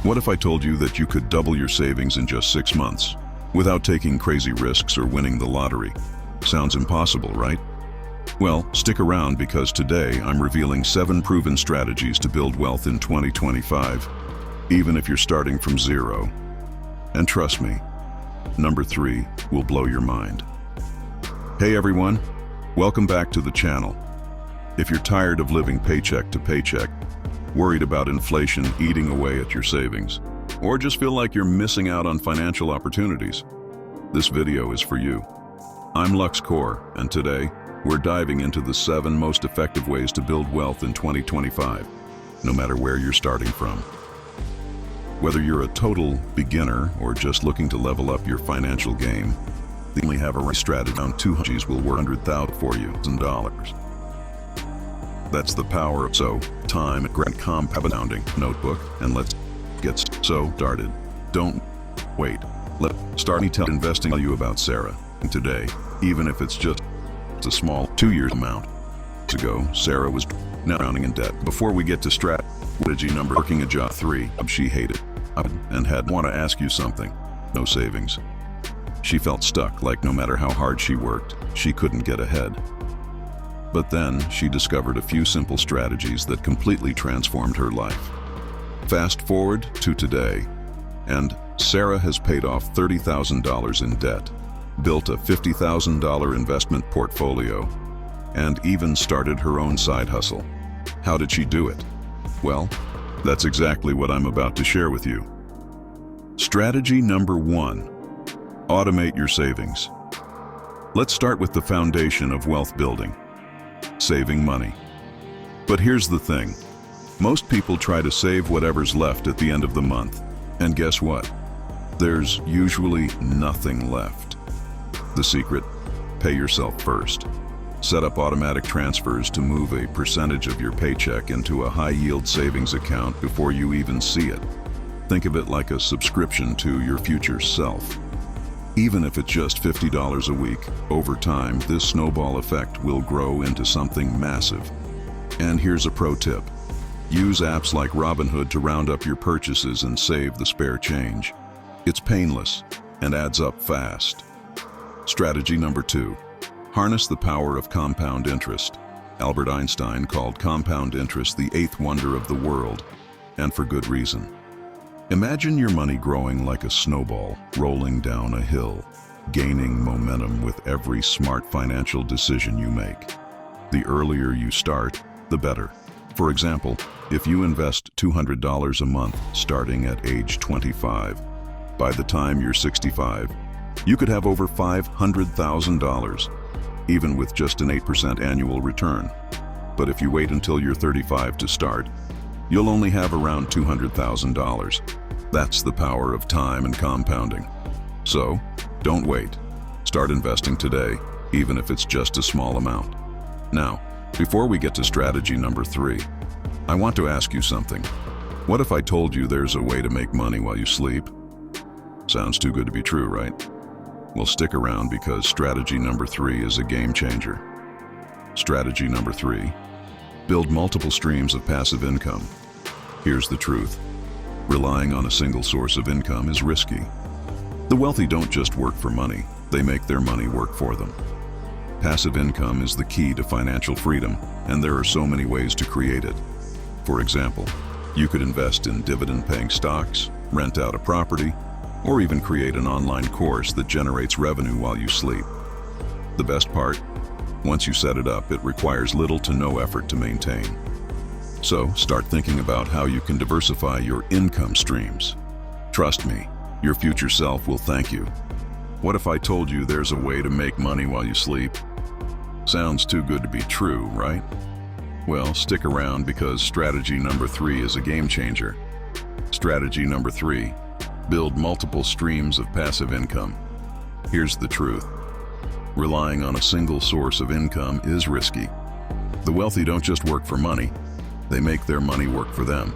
What if I told you that you could double your savings in just 6 months without taking crazy risks or winning the lottery? Sounds impossible, right? Well, stick around because today I'm revealing 7 proven strategies to build wealth in 2025, even if you're starting from zero. And trust me, number 3 will blow your mind. Hey everyone, welcome back to the channel. If you're tired of living paycheck to paycheck, worried about inflation eating away at your savings, or just feel like you're missing out on financial opportunities, this video is for you. I'm LuxCor, and today we're diving into the 7 most effective ways to build wealth in 2025, no matter where you're starting from. Whether you're a total beginner or just looking to level up your financial game, we only have a strategy on 2 strategies will work $100,000 for you in dollars. That's the power of time and compounding notebook, and let's get started. Don't wait. Let's start me tell investing tell you about Sarah today, even if it's just a small 2-year amount. Ago, Sarah was now drowning in debt. Before we get to strategy number working a job 3, she hated and had want to ask you something. No savings. She felt stuck, like no matter how hard she worked, she couldn't get ahead. But then she discovered a few simple strategies that completely transformed her life. Fast forward to today, and Sarah has paid off $30,000 in debt, built a $50,000 investment portfolio, and even started her own side hustle. How did she do it? Well, that's exactly what I'm about to share with you. Strategy number 1, automate your savings. Let's start with the foundation of wealth building. Saving money. But here's the thing. Most people try to save whatever's left at the end of the month. And guess what? There's usually nothing left. The secret? Pay yourself first. Set up automatic transfers to move a percentage of your paycheck into a high-yield savings account before you even see it. Think of it like a subscription to your future self. Even if it's just $50 a week, over time, this snowball effect will grow into something massive. And here's a pro tip. Use apps like Robinhood to round up your purchases and save the spare change. It's painless and adds up fast. Strategy number 2, harness the power of compound interest. Albert Einstein called compound interest the 8th wonder of the world, and for good reason. Imagine your money growing like a snowball, rolling down a hill, gaining momentum with every smart financial decision you make. The earlier you start, the better. For example, if you invest $200 a month starting at age 25, by the time you're 65, you could have over $500,000, even with just an 8% annual return. But if you wait until you're 35 to start, you'll only have around $200,000. That's the power of time and compounding. So, don't wait. Start investing today, even if it's just a small amount. Now, before we get to strategy number 3, I want to ask you something. What if I told you there's a way to make money while you sleep? Sounds too good to be true, right? Well, stick around because strategy number 3 is a game changer. Strategy number 3, build multiple streams of passive income. Here's the truth. Relying on a single source of income is risky. The wealthy don't just work for money, they make their money work for them. Passive income is the key to financial freedom, and there are so many ways to create it. For example, you could invest in dividend-paying stocks, rent out a property, or even create an online course that generates revenue while you sleep. The best part? Once you set it up, it requires little to no effort to maintain. So, start thinking about how you can diversify your income streams. Trust me, your future self will thank you. What if I told you there's a way to make money while you sleep? Sounds too good to be true, right? Well, stick around because strategy number 3 is a game changer. Strategy number 3, build multiple streams of passive income. Here's the truth. Relying on a single source of income is risky. The wealthy don't just work for money, they make their money work for them.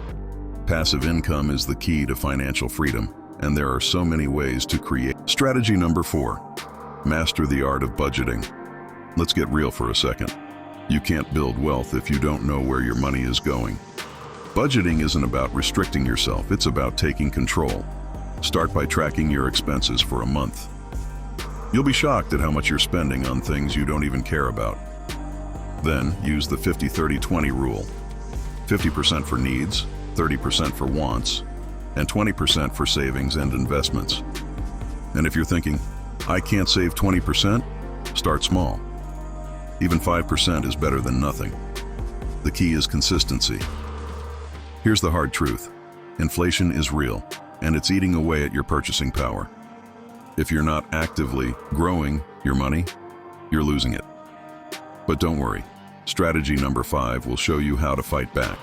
Passive income is the key to financial freedom, and there are so many ways to create. Strategy number 4, master the art of budgeting. Let's get real for a second. You can't build wealth if you don't know where your money is going. Budgeting isn't about restricting yourself, it's about taking control. Start by tracking your expenses for a month. You'll be shocked at how much you're spending on things you don't even care about. Then use the 50-30-20 rule. 50% for needs, 30% for wants, and 20% for savings and investments. And if you're thinking, I can't save 20%, start small. Even 5% is better than nothing. The key is consistency. Here's the hard truth. Inflation is real, and it's eating away at your purchasing power. If you're not actively growing your money, you're losing it. But don't worry. Strategy number 5 will show you how to fight back.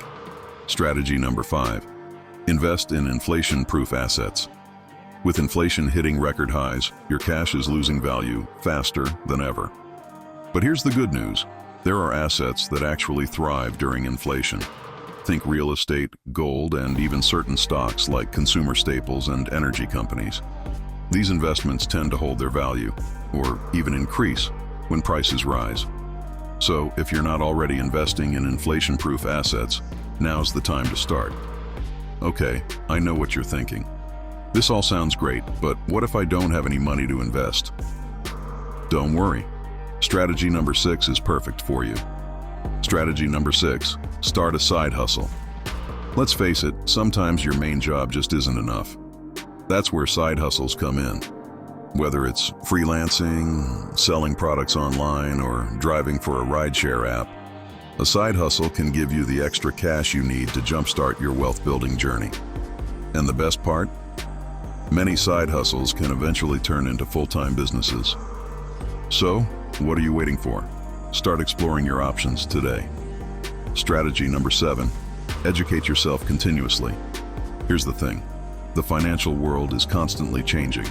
Strategy number 5. Invest in inflation-proof assets. With inflation hitting record highs, your cash is losing value faster than ever. But here's the good news. There are assets that actually thrive during inflation. Think real estate, gold, and even certain stocks like consumer staples and energy companies. These investments tend to hold their value, or even increase, when prices rise. So, if you're not already investing in inflation-proof assets, now's the time to start. Okay, I know what you're thinking. This all sounds great, but what if I don't have any money to invest? Don't worry. Strategy number 6 is perfect for you. Strategy number 6, start a side hustle. Let's face it, sometimes your main job just isn't enough. That's where side hustles come in. Whether it's freelancing, selling products online, or driving for a rideshare app, a side hustle can give you the extra cash you need to jumpstart your wealth-building journey. And the best part? Many side hustles can eventually turn into full-time businesses. So, what are you waiting for? Start exploring your options today. Strategy number 7, educate yourself continuously. Here's the thing. The financial world is constantly changing.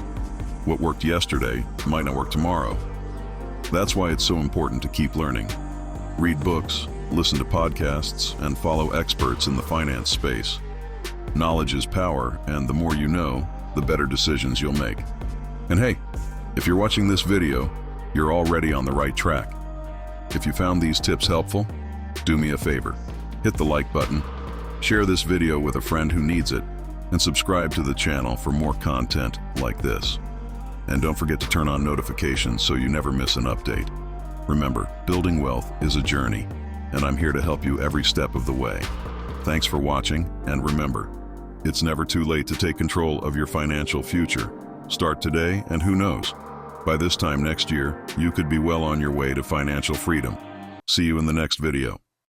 What worked yesterday might not work tomorrow. That's why it's so important to keep learning. Read books, listen to podcasts, and follow experts in the finance space. Knowledge is power, and the more you know, the better decisions you'll make. And hey, if you're watching this video, you're already on the right track. If you found these tips helpful, do me a favor. Hit the like button, share this video with a friend who needs it, and subscribe to the channel for more content like this. And don't forget to turn on notifications so you never miss an update. Remember, building wealth is a journey, and I'm here to help you every step of the way. Thanks for watching, and remember, it's never too late to take control of your financial future. Start today, and who knows, by this time next year, you could be well on your way to financial freedom. See you in the next video.